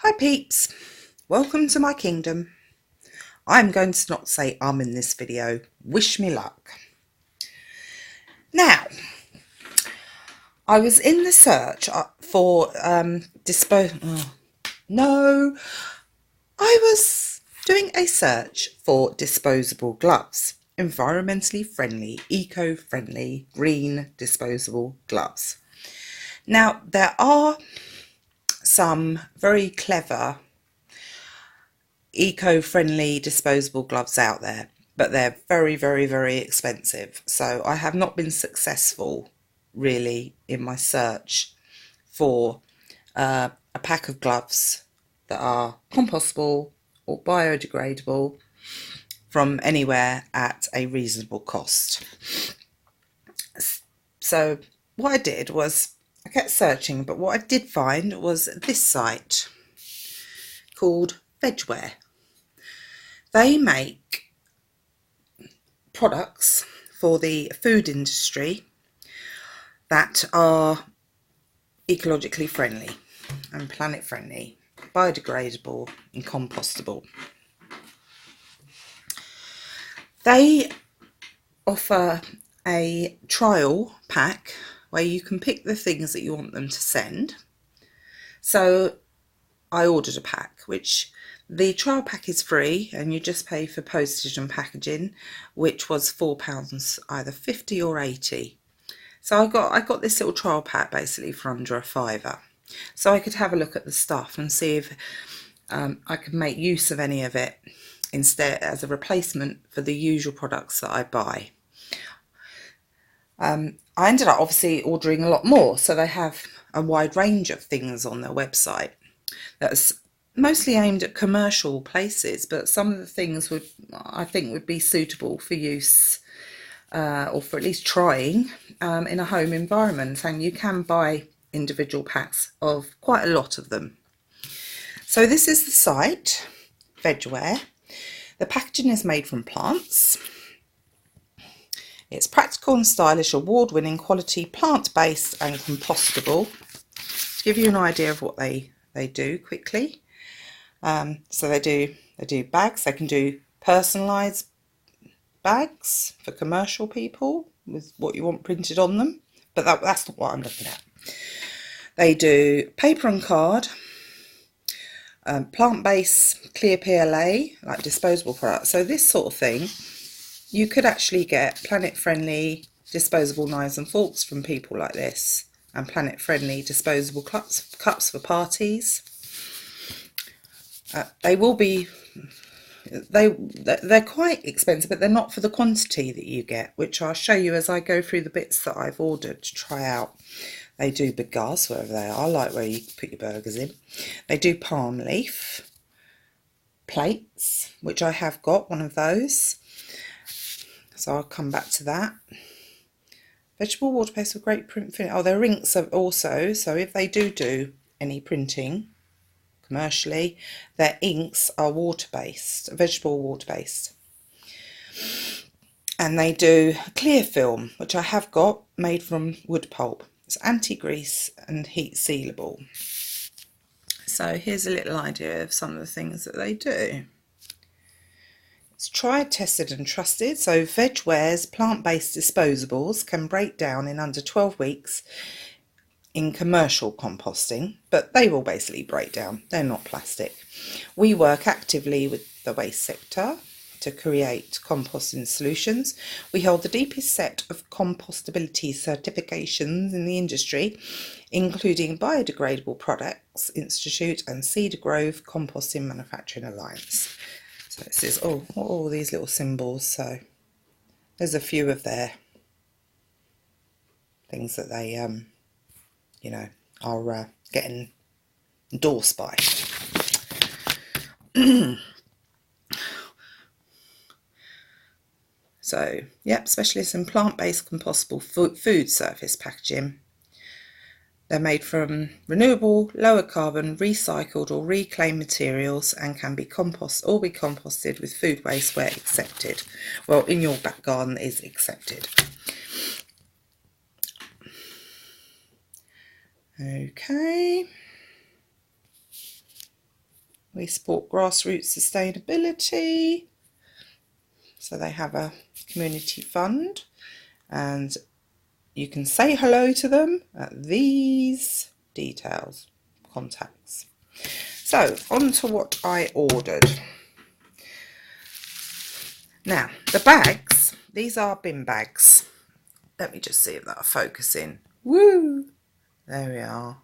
Hi peeps, welcome to my kingdom. I'm going to not say in this video. Wish me luck. Now, I was in the search for no, I was doing a search for disposable gloves. Environmentally friendly, eco-friendly, green disposable gloves. Now, there are some very clever eco-friendly disposable gloves out there, but they're very, very, very expensive. So I have not been successful really in my search for a pack of gloves that are compostable or biodegradable from anywhere at a reasonable cost. So what I did was I kept searching, but what I did find was this site called Ware. They make products for the food industry that are ecologically friendly and planet friendly, biodegradable and compostable. They offer a trial pack where you can pick the things that you want them to send. So I ordered a pack, which the trial pack is free and you just pay for postage and packaging, which was £4, either 50 or 80. So I got this little trial pack basically for under a fiver. So I could have a look at the stuff and see if I could make use of any of it instead as a replacement for the usual products that I buy. I ended up obviously ordering a lot more, so they have a wide range of things on their website that's mostly aimed at commercial places, but some of the things I think would be suitable for use or for at least trying in a home environment, and you can buy individual packs of quite a lot of them. So this is the site, Ware. The packaging is made from plants. It's practical and stylish, award-winning quality, plant-based and compostable. To give you an idea of what they do quickly, so they do bags. They can do personalised bags for commercial people with what you want printed on them, but that's not what I'm looking at. They do paper and card, plant-based clear PLA, like disposable products. So this sort of thing, you could actually get planet-friendly disposable knives and forks from people like this, and planet-friendly disposable cups for parties. They will be they're quite expensive, but they're not for the quantity that you get, which I'll show you as I go through the bits that I've ordered to try out. They do bagas, wherever they are, like where you put your burgers in. They do palm leaf plates, which I have got one of those, so I'll come back to that. Vegetable water paste with great print finish. Oh, their inks are also, so if they do any printing commercially, their inks are water-based, vegetable water-based. And they do clear film, which I have got, made from wood pulp. It's anti-grease and heat sealable. So here's a little idea of some of the things that they do. It's tried, tested and trusted. So Ware's plant-based disposables can break down in under 12 weeks in commercial composting, but they will basically break down. They're not plastic. We work actively with the waste sector to create composting solutions. We hold the deepest set of compostability certifications in the industry, including Biodegradable Products Institute and Cedar Grove Composting Manufacturing Alliance. So it says, oh, what are all these little symbols? So there's a few of their things that they you know, are getting endorsed by. So, yep, specialists in plant-based compostable food surface packaging. They're made from renewable, lower carbon, recycled or reclaimed materials and can be composted with food waste where accepted. Well, in your back garden is accepted. Okay. We support grassroots sustainability. So they have a community fund, and you can say hello to them at these details, contacts. So on to what I ordered. Now the bags, these are bin bags. Let me just see if that'll focus in. Woo! There we are.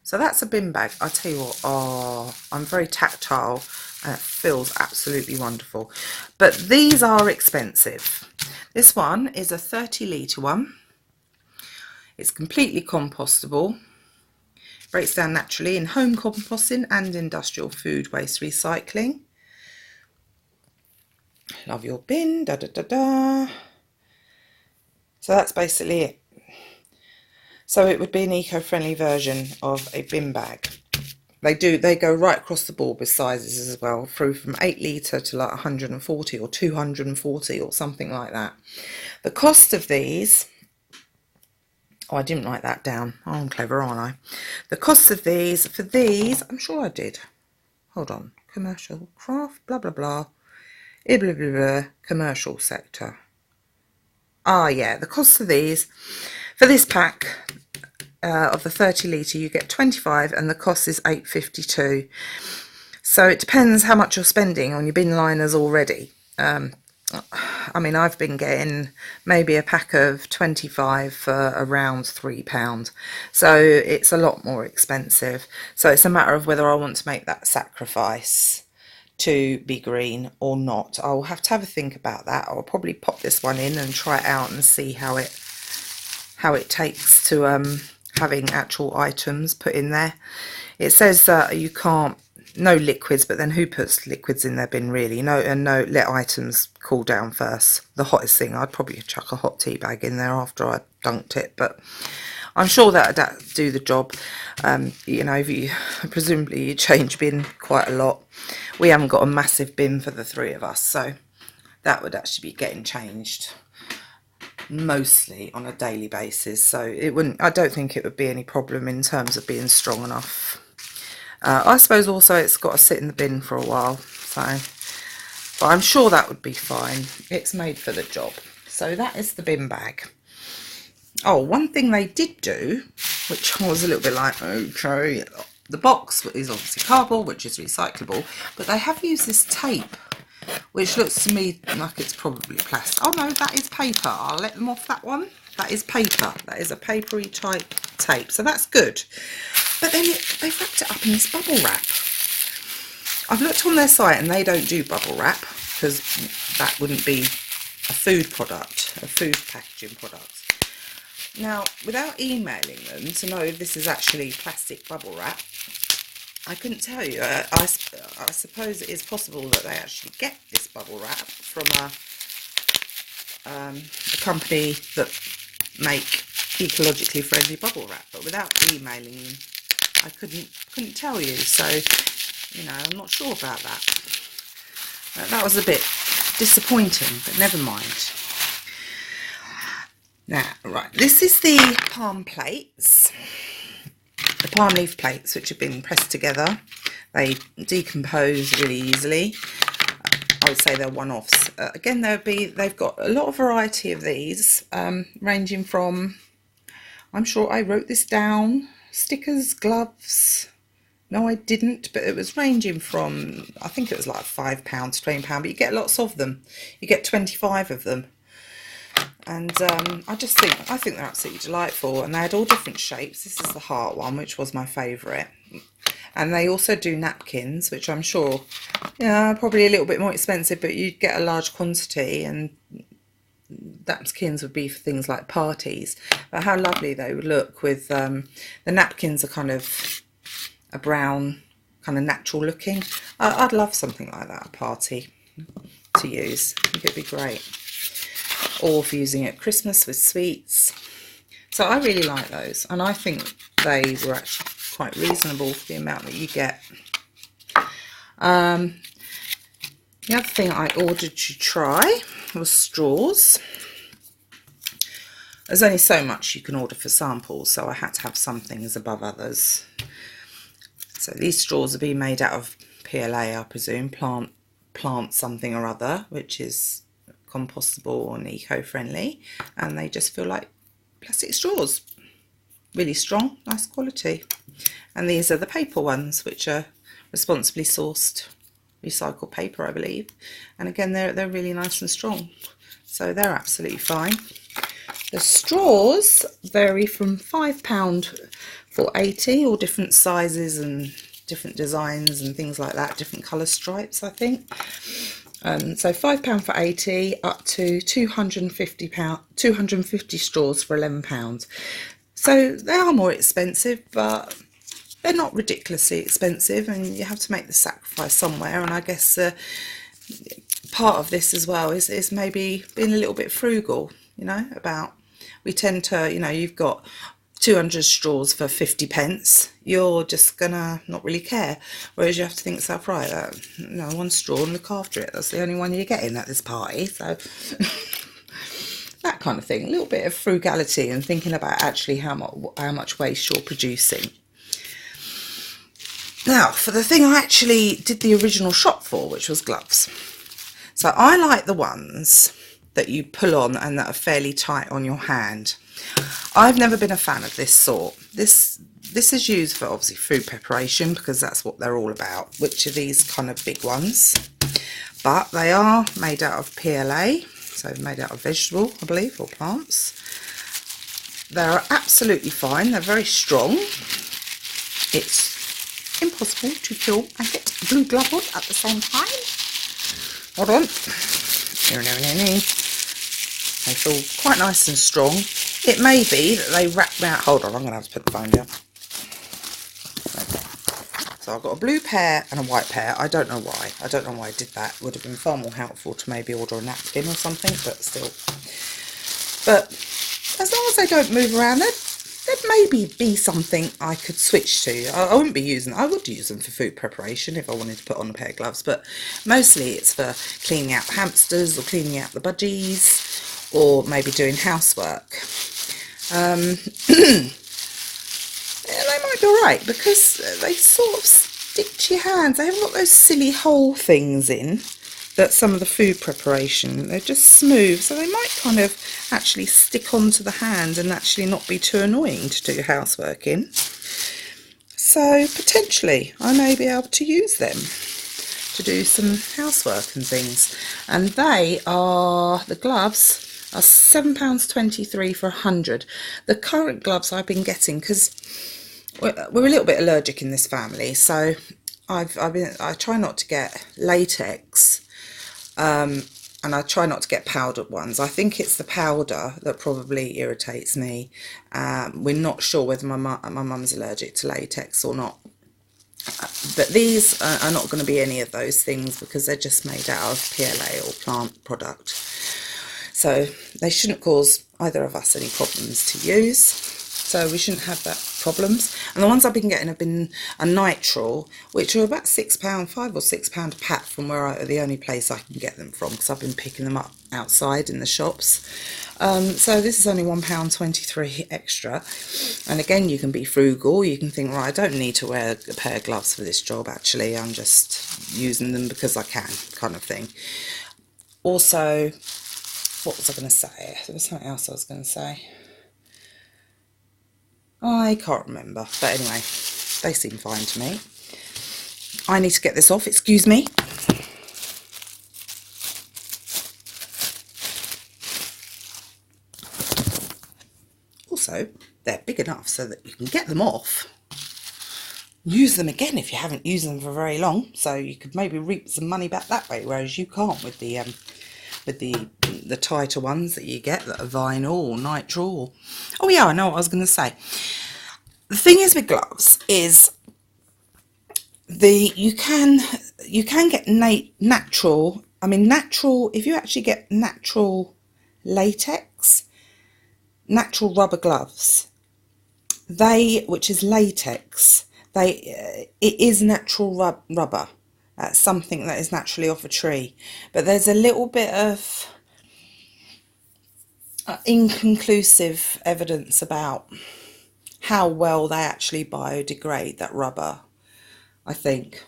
So that's a bin bag. I tell you what, oh, I'm very tactile and it feels absolutely wonderful. But these are expensive. This one is a 30-litre one. It's completely compostable. Breaks down naturally in home composting and industrial food waste recycling. Love your bin, da da da da. So that's basically it. So it would be an eco-friendly version of a bin bag. They go right across the board with sizes as well, through from 8 litre to like 140 or 240 or something like that. The cost of these, oh, I didn't write that down. Oh, I'm clever, aren't I? The cost of these, for these, I'm sure I did. Hold on. Commercial, craft, blah, blah, blah. Blah, blah, blah, commercial sector. Ah, yeah, the cost of these, for this pack of the 30 litre, you get 25 and the cost is £8.52. So it depends how much you're spending on your bin liners already. I mean, I've been getting maybe a pack of 25 for around £3. So it's a lot more expensive. So it's a matter of whether I want to make that sacrifice to be green or not. I'll have to have a think about that. I'll probably pop this one in and try it out and see how it takes to having actual items put in there. It says that you can't, no liquids, but then who puts liquids in their bin really? No, and no, let items cool down first. The hottest thing, I'd probably chuck a hot tea bag in there after I dunked it, but I'm sure that'd do the job. You know, if you presumably you change bin quite a lot. We haven't got a massive bin for the three of us, so that would actually be getting changed mostly on a daily basis. So it wouldn't, I don't think it would be any problem in terms of being strong enough. I suppose also it's got to sit in the bin for a while, so, but I'm sure that would be fine. It's made for the job. So that is the bin bag. Oh, one thing they did do, which I was a little bit like, okay, the box is obviously cardboard, which is recyclable, but they have used this tape, which looks to me like it's probably plastic. Oh no, that is paper. I'll let them off that one. That is paper. That is a papery type tape, so that's good. But then they've wrapped it up in this bubble wrap. I've looked on their site and they don't do bubble wrap because that wouldn't be a food product, a food packaging product. Now, without emailing them to know if this is actually plastic bubble wrap, I couldn't tell you. I suppose it is possible that they actually get this bubble wrap from a company that make ecologically friendly bubble wrap, but without emailing them, I couldn't tell you. So, you know, I'm not sure about that. That was a bit disappointing, but never mind. Now, right, this is the palm plates, the palm leaf plates, which have been pressed together. They decompose really easily. I would say they're one-offs. Again, they've got a lot of variety of these, ranging from, I'm sure I wrote this down, stickers, gloves. No, I didn't, but it was ranging from, I think it was like £5 to £20, but you get lots of them. You get 25 of them. And I think they're absolutely delightful, and they had all different shapes. This is the heart one, which was my favourite. And they also do napkins, which I'm sure, yeah, probably a little bit more expensive, but you'd get a large quantity, and napkins would be for things like parties. But how lovely they would look with the napkins are kind of a brown, kind of natural looking. I'd love something like that at a party to use. I think it'd be great. Or for using at Christmas with sweets. So I really like those, and I think they were actually quite reasonable for the amount that you get. The other thing I ordered to try was straws. There's only so much you can order for samples, so I had to have some things above others. So these straws are being made out of PLA, I presume, plant something or other, which is compostable and eco-friendly, and they just feel like plastic straws. Really strong, nice quality. And these are the paper ones, which are responsibly sourced recycled paper, I believe. And again, they're really nice and strong, so they're absolutely fine. The straws vary from £5 for 80, all different sizes and different designs and things like that, different colour stripes, I think. So £5 for 80, up to £250 straws for £11. So they are more expensive, but they're not ridiculously expensive, and you have to make the sacrifice somewhere. And I guess part of this as well is maybe being a little bit frugal, you know, about, we tend to, you know, you've got 200 straws for 50p, you're just gonna not really care, whereas you have to think yourself, right, you know, one straw and look after it, that's the only one you're getting at this party, so that kind of thing. A little bit of frugality and thinking about actually how much waste you're producing. Now, for the thing I actually did the original shop for, which was gloves. So I like the ones that you pull on and that are fairly tight on your hand. I've never been a fan of this sort. This is used for obviously food preparation, because that's what they're all about, which are these kind of big ones. But they are made out of PLA, so made out of vegetable, I believe, or plants. They're absolutely fine. They're very strong. It's impossible to film and get a blue glove on at the same time. Hold on. They feel quite nice and strong. It may be that they wrap out. Hold on, I'm going to have to put the phone down. Okay. So I've got a blue pair and a white pair. I don't know why. I don't know why I did that. It would have been far more helpful to maybe order a napkin or something, but still. But as long as they don't move around, there'd maybe be something I could switch to. I wouldn't be using, I would use them for food preparation if I wanted to put on a pair of gloves, but mostly it's for cleaning out hamsters or cleaning out the budgies, or maybe doing housework. And they might be alright, because they sort of stick to your hands. They haven't got those silly hole things in that some of the food preparation, they're just smooth, so they might kind of actually stick onto the hand and actually not be too annoying to do housework in. So potentially I may be able to use them to do some housework and things. And they are, the gloves are £7.23 for 100. The current gloves I've been getting, because we're a little bit allergic in this family, so I try not to get latex. And I try not to get powdered ones. I think it's the powder that probably irritates me. We're not sure whether my mum's allergic to latex or not. But these are not going to be any of those things, because they're just made out of PLA or plant product. So they shouldn't cause either of us any problems to use. So we shouldn't have that problems. And the ones I've been getting have been a nitrile, which are about £6, £5 or £6 a pack from where the only place I can get them from, because I've been picking them up outside in the shops. So this is only £1.23 extra. And again, you can be frugal. You can think, right, I don't need to wear a pair of gloves for this job, actually. I'm just using them because I can, kind of thing. Also, what was I going to say? There was something else I was going to say. I can't remember, but anyway, they seem fine to me. I need to get this off, excuse me. Also, they're big enough so that you can get them off, use them again if you haven't used them for very long, so you could maybe reap some money back that way, whereas you can't with the tighter ones that you get that are vinyl or nitrile. Oh yeah, I know what I was going to say. The thing is with gloves is you can get natural. I mean, natural. If you actually get natural latex, natural rubber gloves, which is latex, it is natural rubber. That's something that is naturally off a tree, but there's a little bit of inconclusive evidence about how well they actually biodegrade that rubber, I think.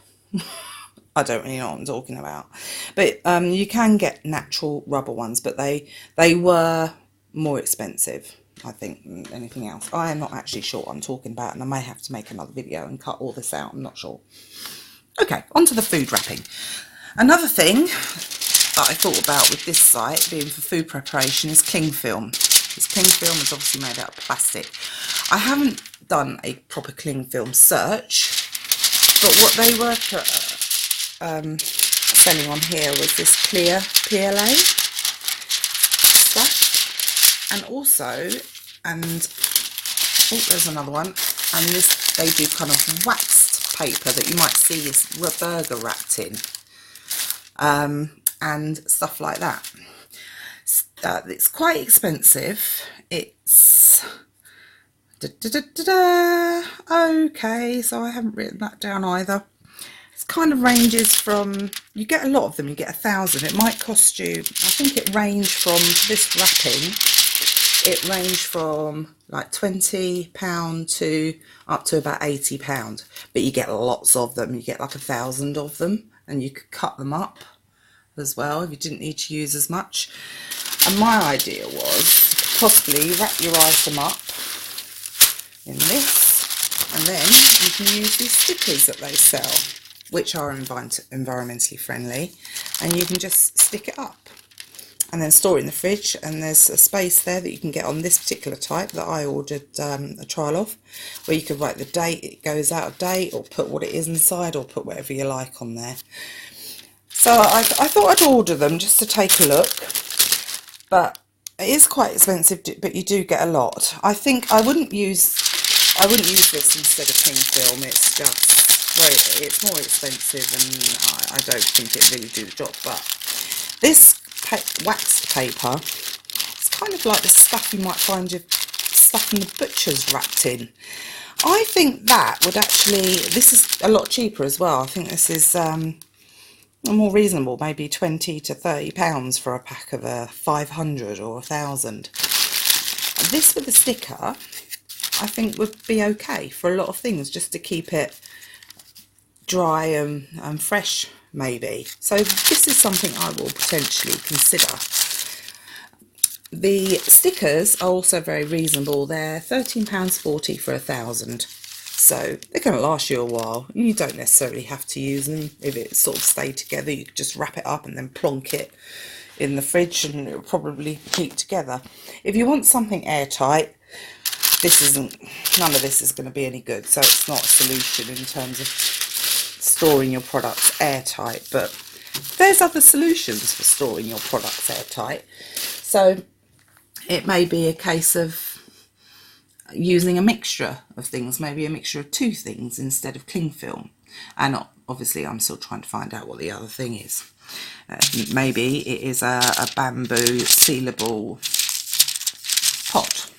I don't really know what I'm talking about. But you can get natural rubber ones, but they were more expensive, I think, than anything else. I am not actually sure what I'm talking about, and I may have to make another video and cut all this out. I'm not sure. Okay, on to the food wrapping. Another thing that I thought about with this site being for food preparation is cling film. This cling film is obviously made out of plastic. I haven't done a proper cling film search, but what they were selling on here was this clear PLA stuff, and also, oh, there's another one, and this, they do kind of waxed paper that you might see is burger wrapped in, and stuff like that. It's quite expensive. It's okay, so I haven't written that down either. It kind of ranges from, you get a lot of them, you get 1,000. It might cost you, I think it ranged from this wrapping, it ranged from like £20 to up to about £80, but you get lots of them. You get like 1,000 of them, and you could cut them up as well if you didn't need to use as much. And my idea was possibly wrap your item up in this, and then you can use these stickers that they sell, which are environmentally friendly, and you can just stick it up and then store it in the fridge. And there's a space there that you can get on this particular type that I ordered a trial of, where you could write the date it goes out of date, or put what it is inside, or put whatever you like on there. So I thought I'd order them just to take a look, but it is quite expensive, but you do get a lot. I think I wouldn't use this instead of cling film. It's just it's more expensive, and I don't think it really do the job. But this waxed paper, it's kind of like the stuff you might find your stuff in the butcher's wrapped in. I think that would actually, this is a lot cheaper as well. I think this is more reasonable, maybe £20 to £30 for a pack of 500 or 1,000. This with the sticker, I think would be okay for a lot of things, just to keep it dry and fresh maybe. So this is something I will potentially consider. The stickers are also very reasonable. They're £13.40 for 1,000. So they're going to last you a while. You don't necessarily have to use them. If it sort of stayed together, you could just wrap it up and then plonk it in the fridge, and it'll probably keep together. If you want something airtight, none of this is going to be any good. So it's not a solution in terms of storing your products airtight. But there's other solutions for storing your products airtight. So it may be a case of using a mixture of things, maybe a mixture of 2 things instead of cling film. And obviously I'm still trying to find out what the other thing is. Maybe it is a bamboo sealable pot,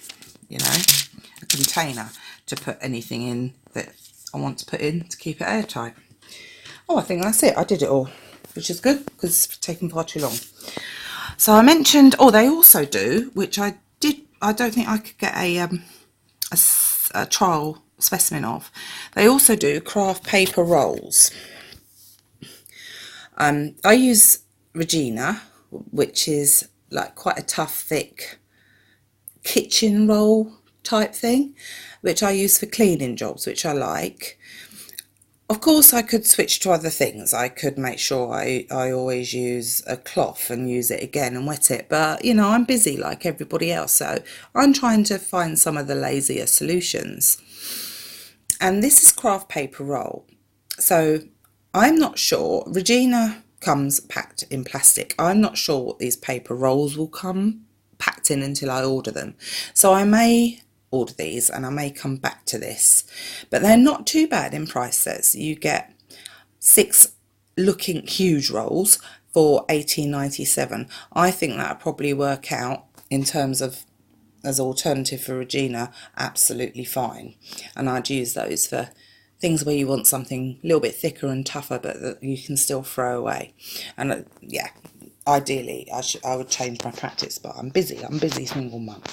you know, a container to put anything in that I want to put in to keep it airtight. Oh, I think that's it. I did it all, which is good because it's taken far too long. So I mentioned, they also do, which I don't think I could get a trial specimen of. They also do craft paper rolls. I use Regina, which is like quite a tough, thick kitchen roll type thing, which I use for cleaning jobs, which I like. Of course, I could switch to other things. I could make sure I always use a cloth and use it again and wet it. But, you know, I'm busy like everybody else. So I'm trying to find some of the lazier solutions. And this is craft paper roll. So I'm not sure. Regina comes packed in plastic. I'm not sure what these paper rolls will come packed in until I order them. So I may order these and I may come back to this, but they're not too bad in price. Sets you get 6 looking huge rolls for £18.97. I think that'll probably work out in terms of as an alternative for Regina absolutely fine, and I'd use those for things where you want something a little bit thicker and tougher but that you can still throw away. And yeah, ideally I would change my practice, but I'm busy single mum.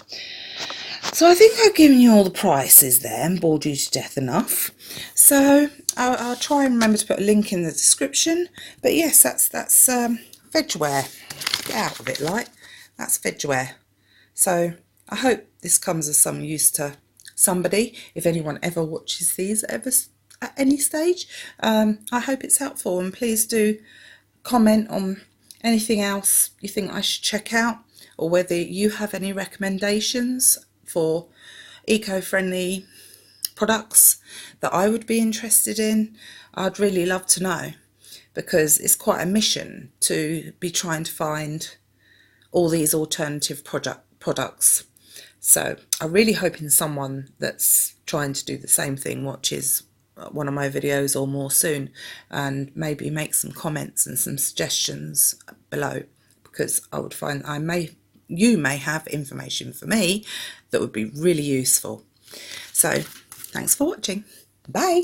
So I think I've given you all the prices there and bored you to death enough. So I'll try and remember to put a link in the description. But yes, that's Vegware. Get out of it, like. That's Vegware. So I hope this comes as some use to somebody. If anyone ever watches these at any stage, I hope it's helpful. And please do comment on anything else you think I should check out, or whether you have any recommendations for eco-friendly products that I would be interested in. I'd really love to know, because it's quite a mission to be trying to find all these alternative products. So I'm really hoping someone that's trying to do the same thing watches one of my videos or more soon, and maybe make some comments and some suggestions below, because I would find you may have information for me that would be really useful. So thanks for watching. Bye.